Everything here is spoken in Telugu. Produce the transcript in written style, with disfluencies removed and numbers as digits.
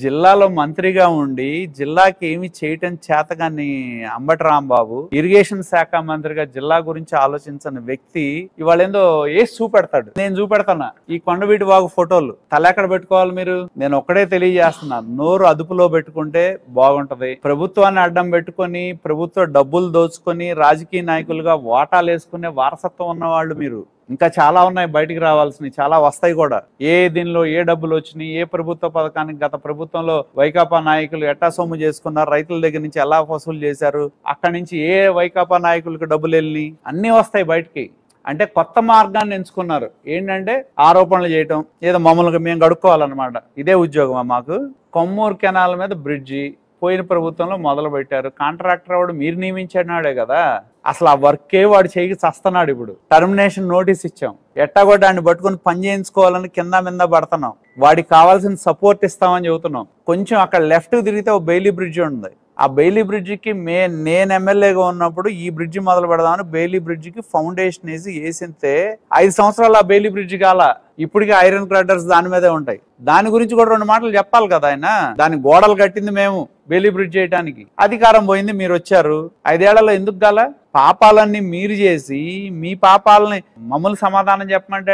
జిల్లాలో మంత్రిగా ఉండి జిల్లాకి ఏమి చేయటం చేతగాని అంబటి రాంబాబు ఇరిగేషన్ శాఖ మంత్రిగా జిల్లా గురించి ఆలోచించని వ్యక్తి ఇవాళ ఏందో చూపెడతాడు. నేను చూపెడతానా ఈ కొండవీటి వాగు ఫోటోలు తలెక్కడ పెట్టుకోవాలి మీరు? నేను ఒక్కడే తెలియజేస్తున్నా, నోరు అదుపులో పెట్టుకుంటే బాగుంటది. ప్రభుత్వాన్ని అడ్డం పెట్టుకొని ప్రభుత్వ డబ్బులు దోచుకొని రాజకీయ నాయకులుగా వాటాలు వేసుకునే వారసత్వం ఉన్న వాళ్ళు మీరు. ఇంకా చాలా ఉన్నాయి బయటికి రావాల్సినవి, చాలా వస్తాయి కూడా. దీనిలో ఏ డబ్బులు వచ్చినాయి, ఏ ప్రభుత్వ పథకానికి గత ప్రభుత్వంలో వైకాపా నాయకులు ఎట్టా సొమ్ము చేసుకున్నారు, రైతుల దగ్గర నుంచి ఎలా వసూలు చేశారు, అక్కడి నుంచి ఏ వైకాపా నాయకులకు డబ్బులు వెళ్ళి అన్నీ వస్తాయి బయటికి. అంటే కొత్త మార్గాన్ని ఎంచుకున్నారు. ఏంటంటే ఆరోపణలు చేయటం, ఏదో మమ్మల్ని మేము గడుక్కోవాలన్నమాట. ఇదే ఉద్యోగమా మాకు? కొమ్మూరు కెనాల్ మీద బ్రిడ్జి పోయిన ప్రభుత్వంలో మొదలు పెట్టారు. కాంట్రాక్టర్ వాడు మీరు నియమించాడే కదా, అసలు ఆ వర్కే వాడు చేయికి చస్తున్నాడు. ఇప్పుడు టర్మినేషన్ నోటీస్ ఇచ్చాం, ఎట్టాగో దాన్ని పట్టుకుని పని చేయించుకోవాలని కింద మీద పడుతున్నాం. వాడికి కావాల్సిన సపోర్ట్ ఇస్తామని చెబుతున్నాం. కొంచెం అక్కడ లెఫ్ట్ తిరిగితే ఒక బెయిలీ బ్రిడ్జి ఉంది. ఆ బెయిలీ బ్రిడ్జికి నేను ఎమ్మెల్యేగా ఉన్నప్పుడు ఈ బ్రిడ్జి మొదలు పెడదామని బెయిలీ బ్రిడ్జికి ఫౌండేషన్ వేసితే 5 సంవత్సరాలు ఆ బెయిలీ బ్రిడ్జి కాల. ఇప్పటికీ ఐరన్ క్రాడర్స్ దాని మీదే ఉంటాయి. దాని గురించి కూడా 2 మాటలు చెప్పాలి కదా ఆయన. దాని గోడలు కట్టింది మేము, బెయిలీ బ్రిడ్జ్ చేయడానికి. అధికారం పోయింది, మీరు వచ్చారు. 5 ఏళ్లలో ఎందుకు గాల? పాపాలన్నీ మీరు చేసి మీ పాపాలని మమ్మల్ని సమాధానం చెప్పమంటే